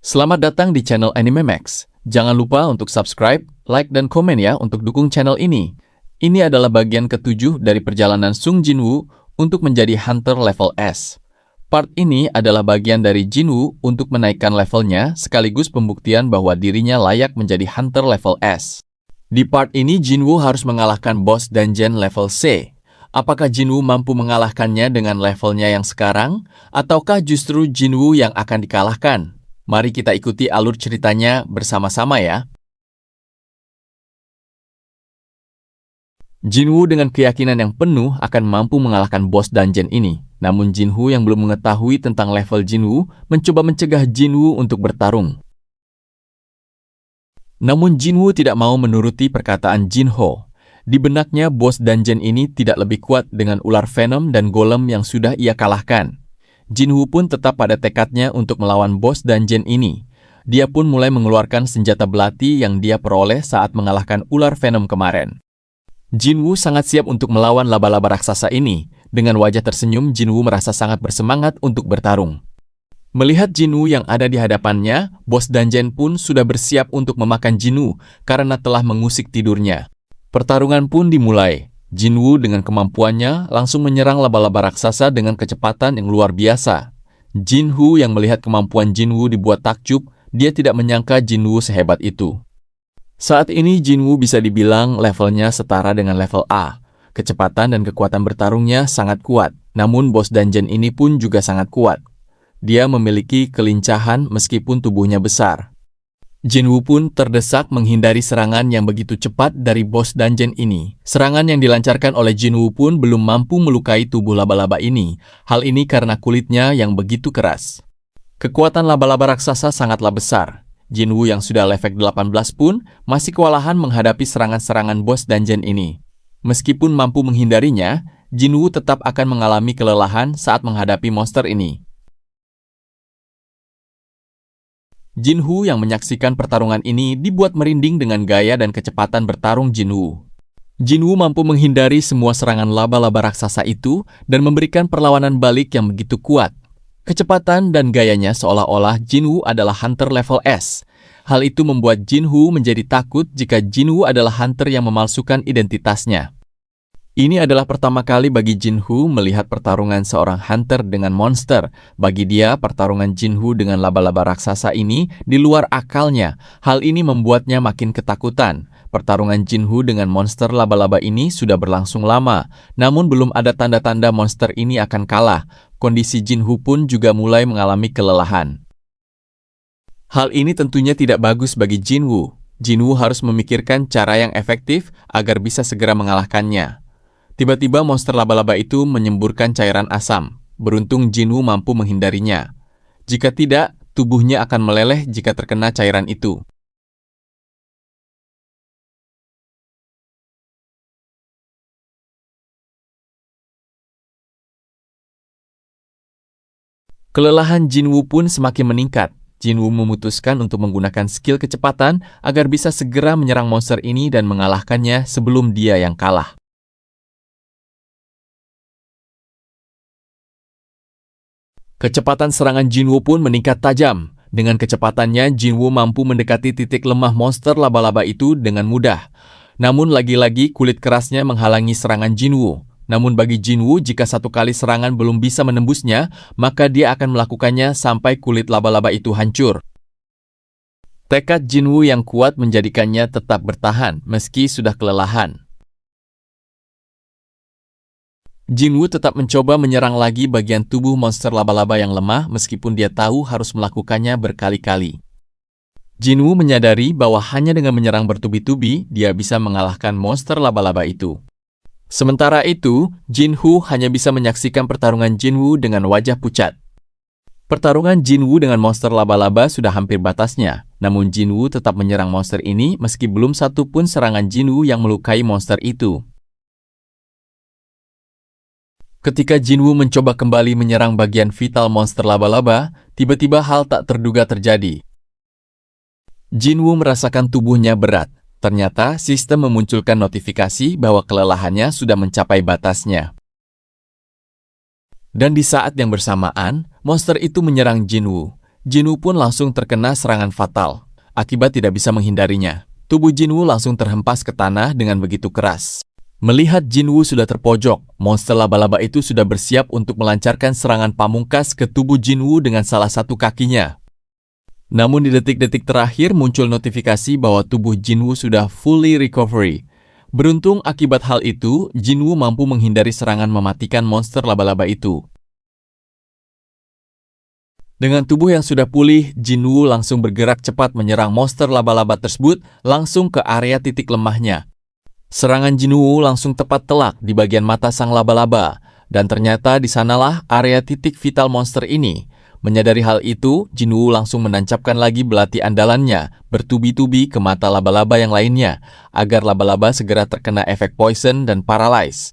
Selamat datang di channel Anime Max. Jangan lupa untuk subscribe, like, dan komen ya untuk dukung channel ini. Ini adalah bagian ketujuh dari perjalanan Sung Jinwoo untuk menjadi Hunter level S. Part ini adalah bagian dari Jinwoo untuk menaikkan levelnya sekaligus pembuktian bahwa dirinya layak menjadi Hunter level S. Di part ini Jinwoo harus mengalahkan boss dungeon level C. Apakah Jinwoo mampu mengalahkannya dengan levelnya yang sekarang? Ataukah justru Jinwoo yang akan dikalahkan? Mari kita ikuti alur ceritanya bersama-sama ya. Jinwoo dengan keyakinan yang penuh akan mampu mengalahkan bos dungeon ini. Namun Jinwoo yang belum mengetahui tentang level Jinwoo mencoba mencegah Jinwoo untuk bertarung. Namun Jinwoo tidak mau menuruti perkataan Jinho. Di benaknya bos dungeon ini tidak lebih kuat dengan ular venom dan golem yang sudah ia kalahkan. Jinwoo pun tetap pada tekadnya untuk melawan bos dungeon ini. Dia pun mulai mengeluarkan senjata belati yang dia peroleh saat mengalahkan ular venom kemarin. Jinwoo sangat siap untuk melawan laba-laba raksasa ini. Dengan wajah tersenyum, Jinwoo merasa sangat bersemangat untuk bertarung. Melihat Jinwoo yang ada di hadapannya, bos dungeon pun sudah bersiap untuk memakan Jinwoo karena telah mengusik tidurnya. Pertarungan pun dimulai. Jinwoo dengan kemampuannya langsung menyerang laba-laba raksasa dengan kecepatan yang luar biasa. Jinwoo yang melihat kemampuan Jinwoo dibuat takjub, dia tidak menyangka Jinwoo sehebat itu. Saat ini Jinwoo bisa dibilang levelnya setara dengan level A. Kecepatan dan kekuatan bertarungnya sangat kuat, namun bos dungeon ini pun juga sangat kuat. Dia memiliki kelincahan meskipun tubuhnya besar. Jinwoo pun terdesak menghindari serangan yang begitu cepat dari bos dungeon ini. Serangan yang dilancarkan oleh Jinwoo pun belum mampu melukai tubuh laba-laba ini. Hal ini karena kulitnya yang begitu keras. Kekuatan laba-laba raksasa sangatlah besar. Jinwoo yang sudah level 18 pun masih kewalahan menghadapi serangan-serangan bos dungeon ini. Meskipun mampu menghindarinya, Jinwoo tetap akan mengalami kelelahan saat menghadapi monster ini. Jinwoo yang menyaksikan pertarungan ini dibuat merinding dengan gaya dan kecepatan bertarung Jinwoo. Jinwoo mampu menghindari semua serangan laba-laba raksasa itu dan memberikan perlawanan balik yang begitu kuat. Kecepatan dan gayanya seolah-olah Jinwoo adalah Hunter level S. Hal itu membuat Jinwoo menjadi takut jika Jinwoo adalah Hunter yang memalsukan identitasnya. Ini adalah pertama kali bagi Jinwoo melihat pertarungan seorang hunter dengan monster. Bagi dia, pertarungan Jinwoo dengan laba-laba raksasa ini di luar akalnya. Hal ini membuatnya makin ketakutan. Pertarungan Jinwoo dengan monster laba-laba ini sudah berlangsung lama, namun belum ada tanda-tanda monster ini akan kalah. Kondisi Jinwoo pun juga mulai mengalami kelelahan. Hal ini tentunya tidak bagus bagi Jinwoo. Jinwoo harus memikirkan cara yang efektif agar bisa segera mengalahkannya. Tiba-tiba monster laba-laba itu menyemburkan cairan asam. Beruntung Jinwoo mampu menghindarinya. Jika tidak, tubuhnya akan meleleh jika terkena cairan itu. Kelelahan Jinwoo pun semakin meningkat. Jinwoo memutuskan untuk menggunakan skill kecepatan agar bisa segera menyerang monster ini dan mengalahkannya sebelum dia yang kalah. Kecepatan serangan Jinwoo pun meningkat tajam. Dengan kecepatannya, Jinwoo mampu mendekati titik lemah monster laba-laba itu dengan mudah. Namun lagi-lagi kulit kerasnya menghalangi serangan Jinwoo. Namun bagi Jinwoo, jika satu kali serangan belum bisa menembusnya, maka dia akan melakukannya sampai kulit laba-laba itu hancur. Tekad Jinwoo yang kuat menjadikannya tetap bertahan meski sudah kelelahan. Jinwoo tetap mencoba menyerang lagi bagian tubuh monster laba-laba yang lemah meskipun dia tahu harus melakukannya berkali-kali. Jinwoo menyadari bahwa hanya dengan menyerang bertubi-tubi, dia bisa mengalahkan monster laba-laba itu. Sementara itu, Jinwoo hanya bisa menyaksikan pertarungan Jinwoo dengan wajah pucat. Pertarungan Jinwoo dengan monster laba-laba sudah hampir batasnya, namun Jinwoo tetap menyerang monster ini meski belum satu pun serangan Jinwoo yang melukai monster itu. Ketika Jinwoo mencoba kembali menyerang bagian vital monster laba-laba, tiba-tiba hal tak terduga terjadi. Jinwoo merasakan tubuhnya berat. Ternyata sistem memunculkan notifikasi bahwa kelelahannya sudah mencapai batasnya. Dan di saat yang bersamaan, monster itu menyerang Jinwoo. Jinwoo pun langsung terkena serangan fatal. Akibat tidak bisa menghindarinya, tubuh Jinwoo langsung terhempas ke tanah dengan begitu keras. Melihat Jinwoo sudah terpojok, monster laba-laba itu sudah bersiap untuk melancarkan serangan pamungkas ke tubuh Jinwoo dengan salah satu kakinya. Namun di detik-detik terakhir muncul notifikasi bahwa tubuh Jinwoo sudah fully recovery. Beruntung akibat hal itu, Jinwoo mampu menghindari serangan mematikan monster laba-laba itu. Dengan tubuh yang sudah pulih, Jinwoo langsung bergerak cepat menyerang monster laba-laba tersebut langsung ke area titik lemahnya. Serangan Jinwoo langsung tepat telak di bagian mata sang laba-laba, dan ternyata di sanalah area titik vital monster ini. Menyadari hal itu, Jinwoo langsung menancapkan lagi belati andalannya bertubi-tubi ke mata laba-laba yang lainnya, agar laba-laba segera terkena efek poison dan paralyze.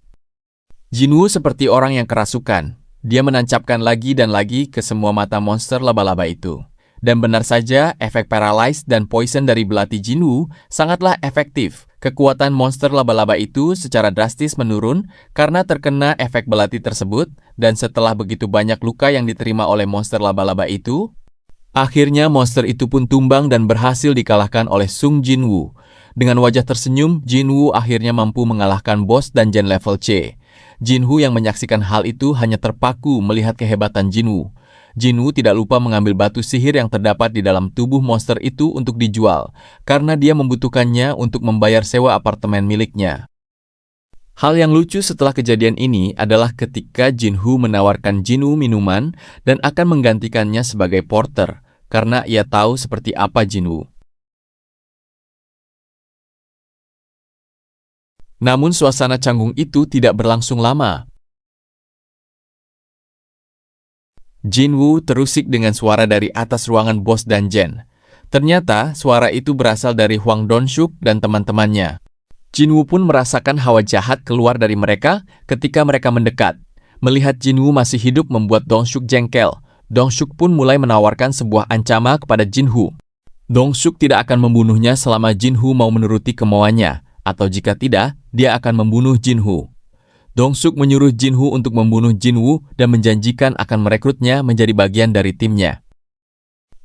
Jinwoo seperti orang yang kerasukan. Dia menancapkan lagi dan lagi ke semua mata monster laba-laba itu. Dan benar saja, efek paralyze dan poison dari belati Jinwoo sangatlah efektif. Kekuatan monster laba-laba itu secara drastis menurun karena terkena efek belati tersebut, dan setelah begitu banyak luka yang diterima oleh monster laba-laba itu, akhirnya monster itu pun tumbang dan berhasil dikalahkan oleh Sung Jinwoo. Dengan wajah tersenyum, Jinwoo akhirnya mampu mengalahkan bos dungeon level C. Jinwoo yang menyaksikan hal itu hanya terpaku melihat kehebatan Jinwoo. Jinwoo tidak lupa mengambil batu sihir yang terdapat di dalam tubuh monster itu untuk dijual, karena dia membutuhkannya untuk membayar sewa apartemen miliknya. Hal yang lucu setelah kejadian ini adalah ketika Jinwoo menawarkan Jinwoo minuman dan akan menggantikannya sebagai porter, karena ia tahu seperti apa Jinwoo. Namun suasana canggung itu tidak berlangsung lama. Jinwoo terusik dengan suara dari atas ruangan bos dungeon. Ternyata suara itu berasal dari Hwang Dong-suk dan teman-temannya. Jinwoo pun merasakan hawa jahat keluar dari mereka ketika mereka mendekat. Melihat Jinwoo masih hidup membuat Dong-suk jengkel. Dong-suk pun mulai menawarkan sebuah ancaman kepada Jinwoo. Dong-suk tidak akan membunuhnya selama Jinwoo mau menuruti kemauannya. Atau jika tidak, dia akan membunuh Jinwoo. Dong-suk menyuruh Jinwoo untuk membunuh Jinwoo dan menjanjikan akan merekrutnya menjadi bagian dari timnya.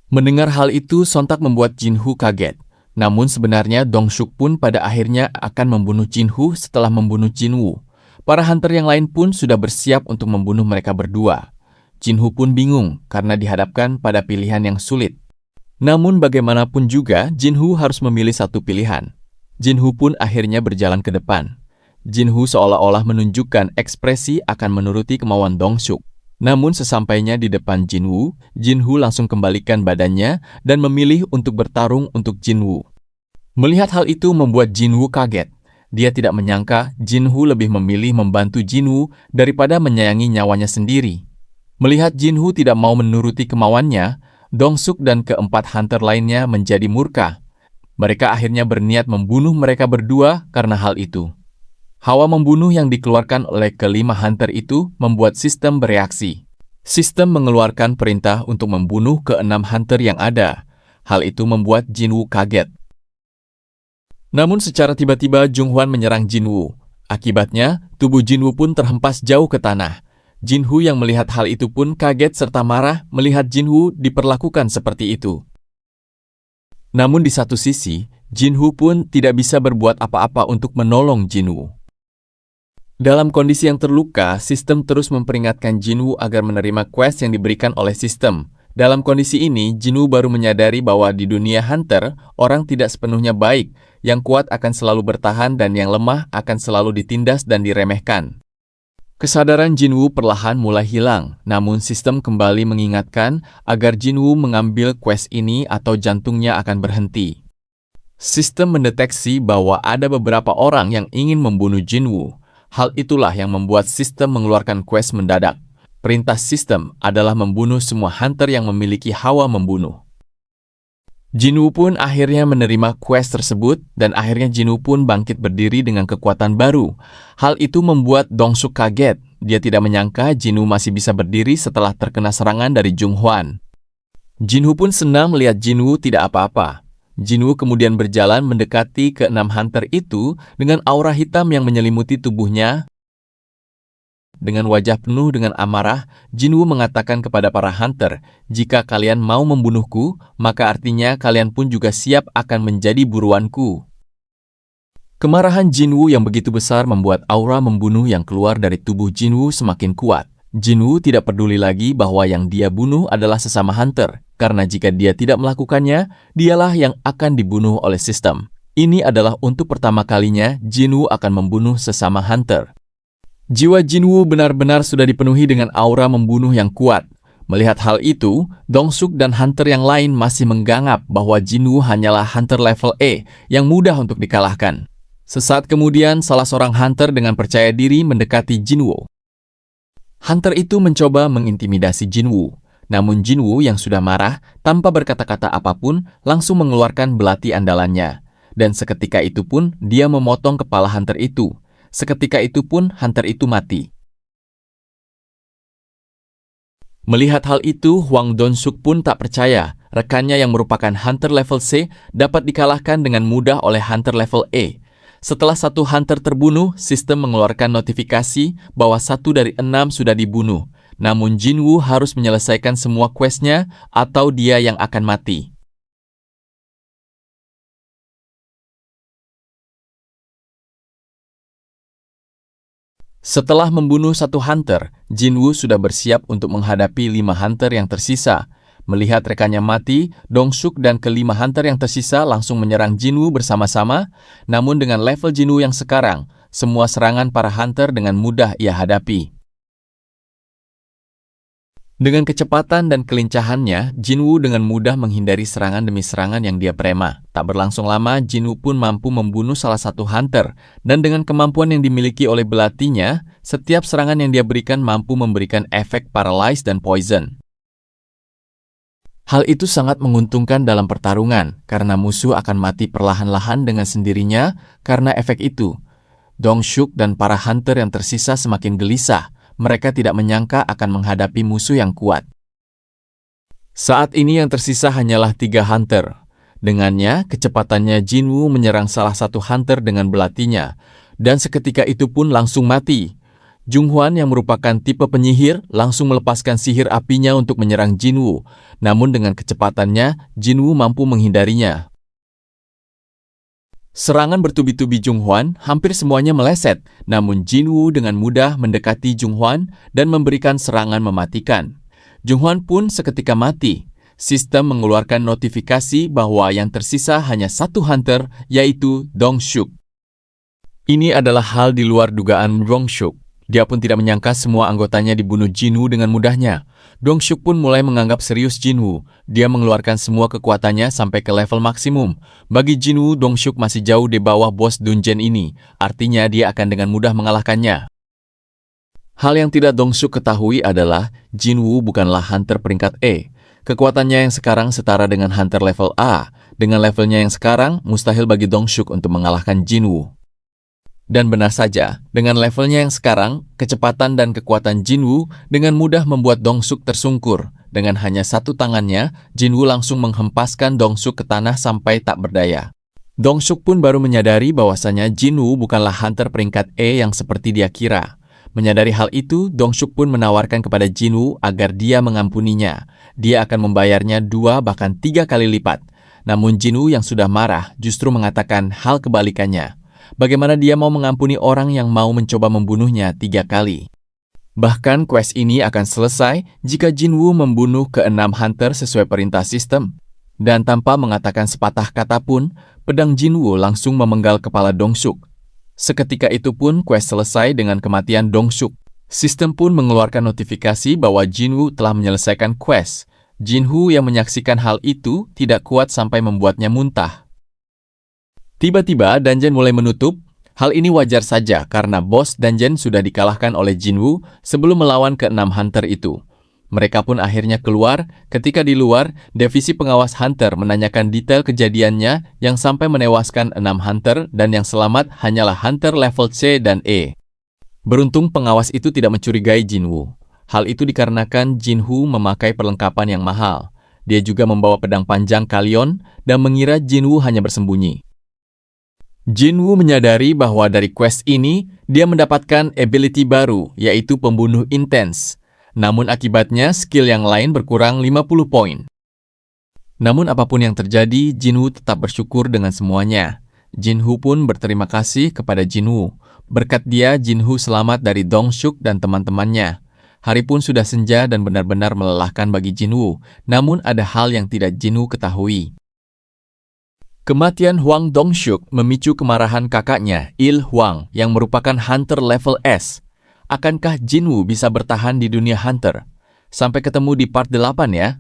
Mendengar hal itu sontak membuat Jinwoo kaget. Namun sebenarnya Dong-suk pun pada akhirnya akan membunuh Jinwoo setelah membunuh Jinwoo. Para hunter yang lain pun sudah bersiap untuk membunuh mereka berdua. Jinwoo pun bingung karena dihadapkan pada pilihan yang sulit. Namun bagaimanapun juga, Jinwoo harus memilih satu pilihan. Jinwoo pun akhirnya berjalan ke depan. Jinwoo seolah-olah menunjukkan ekspresi akan menuruti kemauan Dong-suk. Namun sesampainya di depan Jinwoo, Jinwoo langsung kembalikan badannya dan memilih untuk bertarung untuk Jinwoo. Melihat hal itu membuat Jinwoo kaget. Dia tidak menyangka Jinwoo lebih memilih membantu Jinwoo daripada menyayangi nyawanya sendiri. Melihat Jinwoo tidak mau menuruti kemauannya, Dong-suk dan keempat hunter lainnya menjadi murka. Mereka akhirnya berniat membunuh mereka berdua karena hal itu. Hawa membunuh yang dikeluarkan oleh kelima hunter itu membuat sistem bereaksi. Sistem mengeluarkan perintah untuk membunuh keenam hunter yang ada. Hal itu membuat Jinwoo kaget. Namun secara tiba-tiba Junghwan menyerang Jinwoo. Akibatnya, tubuh Jinwoo pun terhempas jauh ke tanah. Jinwoo yang melihat hal itu pun kaget serta marah melihat Jinwoo diperlakukan seperti itu. Namun di satu sisi, Jinwoo pun tidak bisa berbuat apa-apa untuk menolong Jinwoo. Dalam kondisi yang terluka, sistem terus memperingatkan Jinwoo agar menerima quest yang diberikan oleh sistem. Dalam kondisi ini, Jinwoo baru menyadari bahwa di dunia hunter, orang tidak sepenuhnya baik. Yang kuat akan selalu bertahan dan yang lemah akan selalu ditindas dan diremehkan. Kesadaran Jinwoo perlahan mulai hilang, namun sistem kembali mengingatkan agar Jinwoo mengambil quest ini atau jantungnya akan berhenti. Sistem mendeteksi bahwa ada beberapa orang yang ingin membunuh Jinwoo. Hal itulah yang membuat sistem mengeluarkan quest mendadak. Perintah sistem adalah membunuh semua hunter yang memiliki hawa membunuh. Jinwoo pun akhirnya menerima quest tersebut dan akhirnya Jinwoo pun bangkit berdiri dengan kekuatan baru. Hal itu membuat Dong-suk kaget. Dia tidak menyangka Jinwoo masih bisa berdiri setelah terkena serangan dari Junghwan. Jinwoo pun senang melihat Jinwoo tidak apa-apa. Jinwoo kemudian berjalan mendekati keenam hunter itu dengan aura hitam yang menyelimuti tubuhnya. dengan wajah penuh dengan amarah, Jinwoo mengatakan kepada para hunter, "Jika kalian mau membunuhku, maka artinya kalian pun juga siap akan menjadi buruanku." Kemarahan Jinwoo yang begitu besar membuat aura membunuh yang keluar dari tubuh Jinwoo semakin kuat. Jinwoo tidak peduli lagi bahwa yang dia bunuh adalah sesama hunter, karena jika dia tidak melakukannya, dialah yang akan dibunuh oleh sistem. Ini adalah untuk pertama kalinya Jinwoo akan membunuh sesama hunter. Jiwa Jinwoo benar-benar sudah dipenuhi dengan aura membunuh yang kuat. Melihat hal itu, Dong-suk dan hunter yang lain masih menganggap bahwa Jinwoo hanyalah hunter level E yang mudah untuk dikalahkan. Sesaat kemudian, salah seorang hunter dengan percaya diri mendekati Jinwoo. Hunter itu mencoba mengintimidasi Jinwoo, namun Jinwoo yang sudah marah tanpa berkata-kata apapun langsung mengeluarkan belati andalannya. Dan seketika itu pun dia memotong kepala hunter itu. Seketika itu pun hunter itu mati. Melihat hal itu, Hwang Dong-suk pun tak percaya rekannya yang merupakan hunter level C dapat dikalahkan dengan mudah oleh hunter level E. Setelah satu hunter terbunuh, sistem mengeluarkan notifikasi bahwa 1 dari 6 sudah dibunuh. Namun Jinwoo harus menyelesaikan semua quest-nya atau dia yang akan mati. Setelah membunuh satu hunter, Jinwoo sudah bersiap untuk menghadapi 5 hunter yang tersisa. Melihat rekannya mati, Dong-suk dan kelima hunter yang tersisa langsung menyerang Jinwoo bersama-sama, namun dengan level Jinwoo yang sekarang, semua serangan para hunter dengan mudah ia hadapi. Dengan kecepatan dan kelincahannya, Jinwoo dengan mudah menghindari serangan demi serangan yang dia perema. Tak berlangsung lama, Jinwoo pun mampu membunuh salah satu hunter, dan dengan kemampuan yang dimiliki oleh belatinya, setiap serangan yang dia berikan mampu memberikan efek paralyze dan poison. Hal itu sangat menguntungkan dalam pertarungan, karena musuh akan mati perlahan-lahan dengan sendirinya karena efek itu. Dong-suk dan para hunter yang tersisa semakin gelisah. Mereka tidak menyangka akan menghadapi musuh yang kuat. Saat ini yang tersisa hanyalah 3 hunter. Dengannya, kecepatannya Jinwoo menyerang salah satu hunter dengan belatinya, dan seketika itu pun langsung mati. Junghwan yang merupakan tipe penyihir langsung melepaskan sihir apinya untuk menyerang Jinwoo, namun dengan kecepatannya, Jinwoo mampu menghindarinya. Serangan bertubi-tubi Junghwan hampir semuanya meleset, namun Jinwoo dengan mudah mendekati Junghwan dan memberikan serangan mematikan. Junghwan pun seketika mati. Sistem mengeluarkan notifikasi bahwa yang tersisa hanya satu hunter, yaitu Dong-suk. Ini adalah hal di luar dugaan Dong-suk. Dia pun tidak menyangka semua anggotanya dibunuh Jinwoo dengan mudahnya. Dong-suk pun mulai menganggap serius Jinwoo. Dia mengeluarkan semua kekuatannya sampai ke level maksimum. Bagi Jinwoo, Dong-suk masih jauh di bawah bos dungeon ini. Artinya dia akan dengan mudah mengalahkannya. Hal yang tidak Dong-suk ketahui adalah Jinwoo bukanlah hunter peringkat E. Kekuatannya yang sekarang setara dengan hunter level A. Dengan levelnya yang sekarang, mustahil bagi Dong-suk untuk mengalahkan Jinwoo. Dan benar saja, dengan levelnya yang sekarang, kecepatan dan kekuatan Jinwoo dengan mudah membuat Dong-suk tersungkur. Dengan hanya satu tangannya, Jinwoo langsung menghempaskan Dong-suk ke tanah sampai tak berdaya. Dong-suk pun baru menyadari bahwasanya Jinwoo bukanlah hunter peringkat E yang seperti dia kira. Menyadari hal itu, Dong-suk pun menawarkan kepada Jinwoo agar dia mengampuninya. Dia akan membayarnya 2 bahkan 3 kali lipat. Namun Jinwoo yang sudah marah justru mengatakan hal kebalikannya. Bagaimana dia mau mengampuni orang yang mau mencoba membunuhnya 3 kali? Bahkan quest ini akan selesai jika Jinwoo membunuh ke-6 hunter sesuai perintah sistem. Dan tanpa mengatakan sepatah kata pun, pedang Jinwoo langsung memenggal kepala Dong-suk. Seketika itu pun quest selesai dengan kematian Dong-suk. Sistem pun mengeluarkan notifikasi bahwa Jinwoo telah menyelesaikan quest. Jinwoo yang menyaksikan hal itu tidak kuat sampai membuatnya muntah. Tiba-tiba, dungeon mulai menutup. Hal ini wajar saja karena bos dungeon sudah dikalahkan oleh Jinwoo sebelum melawan ke-6 hunter itu. Mereka pun akhirnya keluar. Ketika di luar, divisi pengawas hunter menanyakan detail kejadiannya yang sampai menewaskan 6 hunter dan yang selamat hanyalah hunter level C dan E. Beruntung pengawas itu tidak mencurigai Jinwoo. Hal itu dikarenakan Jinwoo memakai perlengkapan yang mahal. Dia juga membawa pedang panjang Kalion dan mengira Jinwoo hanya bersembunyi. Jinwoo menyadari bahwa dari quest ini, dia mendapatkan ability baru, yaitu pembunuh intens. Namun akibatnya, skill yang lain berkurang 50 poin. Namun apapun yang terjadi, Jinwoo tetap bersyukur dengan semuanya. Jinwoo pun berterima kasih kepada Jinwoo. Berkat dia, Jinwoo selamat dari Dongshuk dan teman-temannya. Hari pun sudah senja dan benar-benar melelahkan bagi Jinwoo. Namun ada hal yang tidak Jinwoo ketahui. Kematian Hwang Dongshuk memicu kemarahan kakaknya, Il Hwang, yang merupakan hunter level S. Akankah Jinwoo bisa bertahan di dunia hunter? Sampai ketemu di part 8 ya.